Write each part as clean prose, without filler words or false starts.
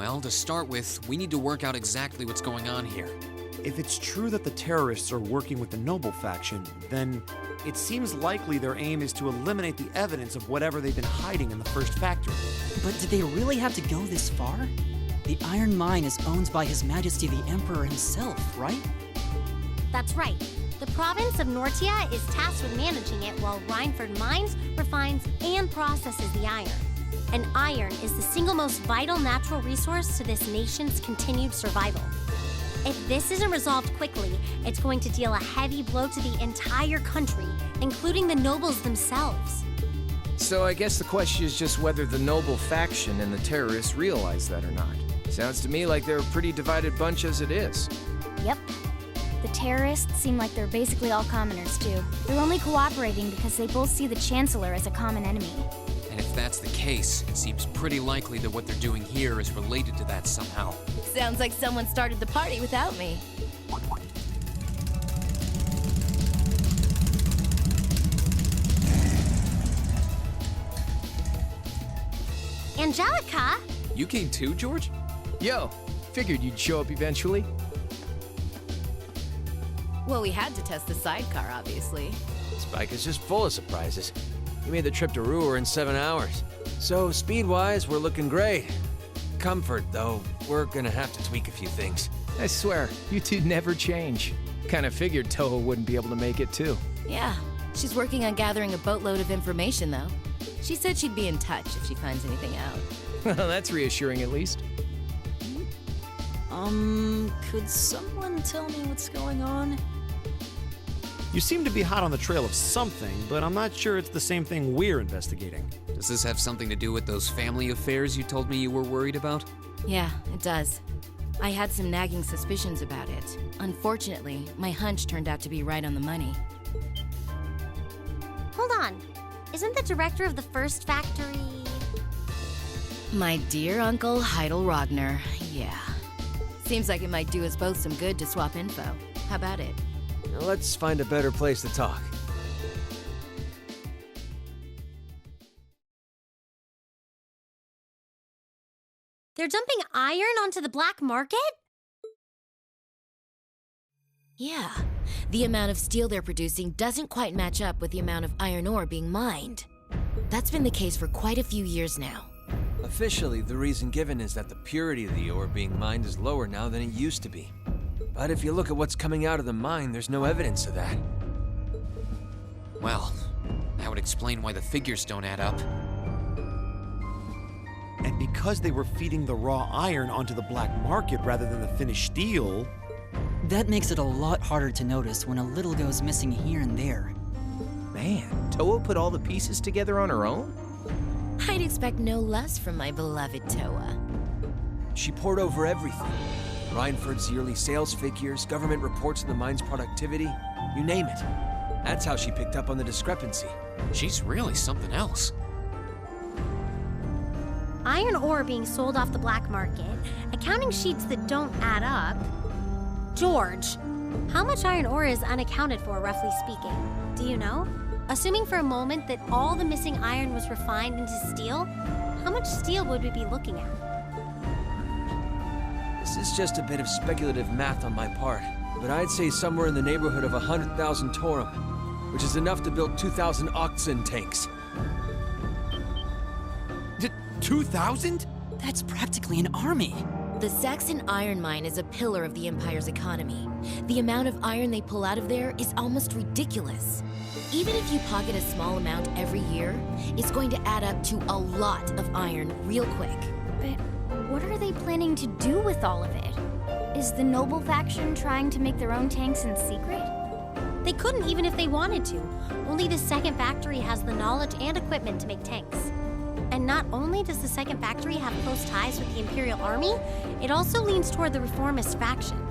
Well, to start with, we need to work out exactly what's going on here. If it's true that the terrorists are working with the Noble faction, then it seems likely their aim is to eliminate the evidence of whatever they've been hiding in the first factory. But do they really have to go this far? The iron mine is owned by His Majesty the Emperor himself, right? That's right. The province of Nortia is tasked with managing it while Rhineford mines, refines, and processes the iron. And iron is the single most vital natural resource to this nation's continued survival. If this isn't resolved quickly, it's going to deal a heavy blow to the entire country, including the nobles themselves. So I guess the question is just whether the Noble faction and the terrorists realize that or not. Sounds to me like they're a pretty divided bunch as it is. Yep. The terrorists seem like they're basically all commoners, too. They're only cooperating because they both see the Chancellor as a common enemy. And if that's the case, it seems pretty likely that what they're doing here is related to that somehow. Sounds like someone started the party without me. Angelica? You came too, George? Yo, figured you'd show up eventually. Well, we had to test the sidecar, obviously. Spike is just full of surprises. He made the trip to Ruhr in 7 hours. So, speed-wise, we're looking great. Comfort, though, we're gonna have to tweak a few things. I swear, you two never change. Kinda figured Toho wouldn't be able to make it, too. Yeah, she's working on gathering a boatload of information, though. She said she'd be in touch if she finds anything out. Well, that's reassuring at least. Could someone tell me what's going on? You seem to be hot on the trail of something, but I'm not sure it's the same thing we're investigating. Does this have something to do with those family affairs you told me you were worried about? Yeah, it does. I had some nagging suspicions about it. Unfortunately, my hunch turned out to be right on the money. Hold on. Isn't the director of the first factory... My dear Uncle Heidel Rogner, yeah. Seems like it might do us both some good to swap info. How about it? Now let's find a better place to talk. They're dumping iron onto the black market? Yeah. The amount of steel they're producing doesn't quite match up with the amount of iron ore being mined. That's been the case for quite a few years now. Officially, the reason given is that the purity of the ore being mined is lower now than it used to be. But if you look at what's coming out of the mine, there's no evidence of that. Well, that would explain why the figures don't add up. And because they were feeding the raw iron onto the black market rather than the finished steel... That makes it a lot harder to notice when a little goes missing here and there. Man, Toho put all the pieces together on her own? I'd expect no less from my beloved Toa. She poured over everything. Rhineford's yearly sales figures, government reports on the mine's productivity, you name it. That's how she picked up on the discrepancy. She's really something else. Iron ore being sold off the black market, accounting sheets that don't add up. George, how much iron ore is unaccounted for, roughly speaking? Do you know? Assuming for a moment that all the missing iron was refined into steel, how much steel would we be looking at? This is just a bit of speculative math on my part, but I'd say somewhere in the neighborhood of 100,000 Torum, which is enough to build 2,000 oxen tanks. 2,000? That's practically an army. The Saxon iron mine is a pillar of the Empire's economy. The amount of iron they pull out of there is almost ridiculous. Even if you pocket a small amount every year, it's going to add up to a lot of iron real quick. But what are they planning to do with all of it? Is the Noble faction trying to make their own tanks in secret? They couldn't even if they wanted to. Only the second factory has the knowledge and equipment to make tanks. And not only does the second factory have close ties with the Imperial Army, it also leans toward the reformist faction.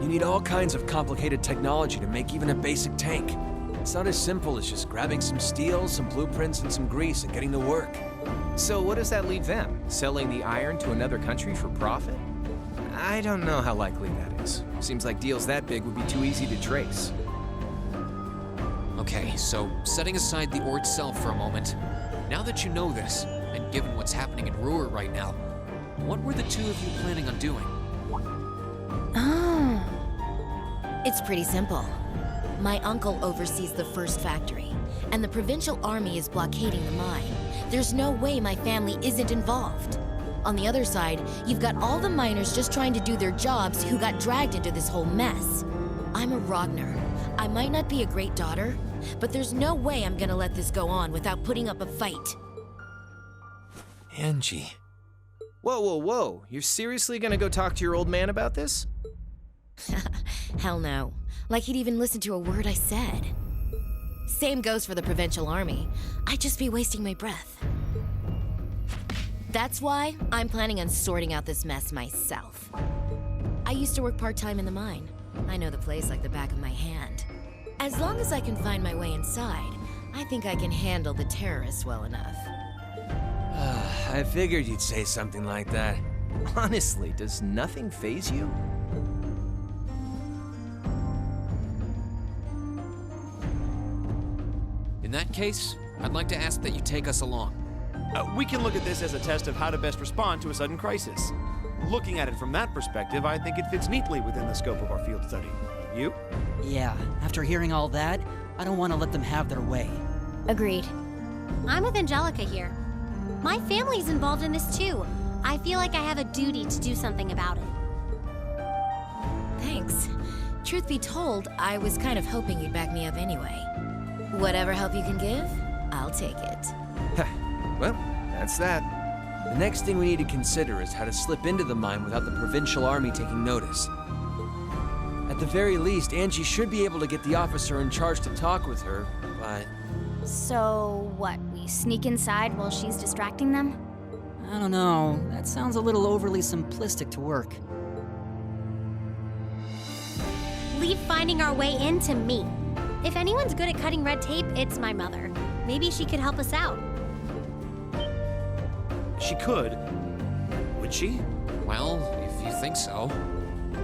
You need all kinds of complicated technology to make even a basic tank. It's not as simple as just grabbing some steel, some blueprints, and some grease and getting to work. So what does that leave them? Selling the iron to another country for profit? I don't know how likely that is. Seems like deals that big would be too easy to trace. Okay, so setting aside the ore itself for a moment, now that you know this, and given what's happening in Ruhr right now, What were the two of you planning on doing? Oh. It's pretty simple. My uncle oversees the first factory, and the provincial army is blockading the mine. There's no way my family isn't involved. On the other side, you've got all the miners just trying to do their jobs who got dragged into this whole mess. I'm a Ragnar. I might not be a great daughter, but there's no way I'm gonna let this go on without putting up a fight. Angie. Whoa, whoa, whoa. You're seriously gonna go talk to your old man about this? Hell no. Like he'd even listen to a word I said. Same goes for the provincial army. I'd just be wasting my breath. That's why I'm planning on sorting out this mess myself. I used to work part-time in the mine. I know the place like the back of my hand. As long as I can find my way inside, I think I can handle the terrorists well enough. I figured you'd say something like that. Honestly, does nothing faze you? In that case, I'd like to ask that you take us along. We can look at this as a test of how to best respond to a sudden crisis. Looking at it from that perspective, I think it fits neatly within the scope of our field study. You? Yeah, after hearing all that, I don't want to let them have their way. Agreed. I'm with Angelica here. My family's involved in this too. I feel like I have a duty to do something about it. Thanks. Truth be told, I was kind of hoping you'd back me up anyway. Whatever help you can give, I'll take it. Well, that's that. The next thing we need to consider is how to slip into the mine without the provincial army taking notice. At the very least, Angie should be able to get the officer in charge to talk with her, but... So, what, we sneak inside while she's distracting them? I don't know. That sounds a little overly simplistic to work. Leave finding our way in to me. If anyone's good at cutting red tape, it's my mother. Maybe she could help us out. She could. Would she? Well, if you think so.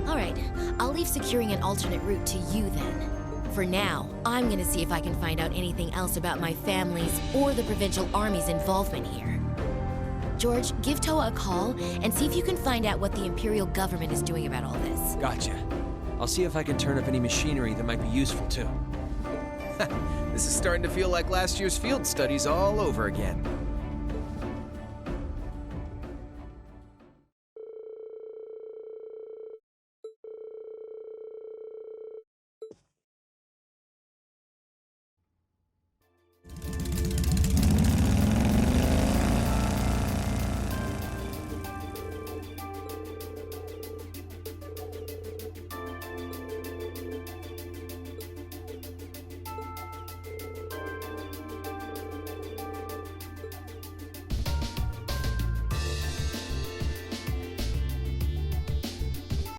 All right, I'll leave securing an alternate route to you then. For now, I'm gonna see if I can find out anything else about my family's or the provincial army's involvement here. George, give Toa a call and see if you can find out what the Imperial government is doing about all this. Gotcha. I'll see if I can turn up any machinery that might be useful too. This is starting to feel like last year's field studies all over again.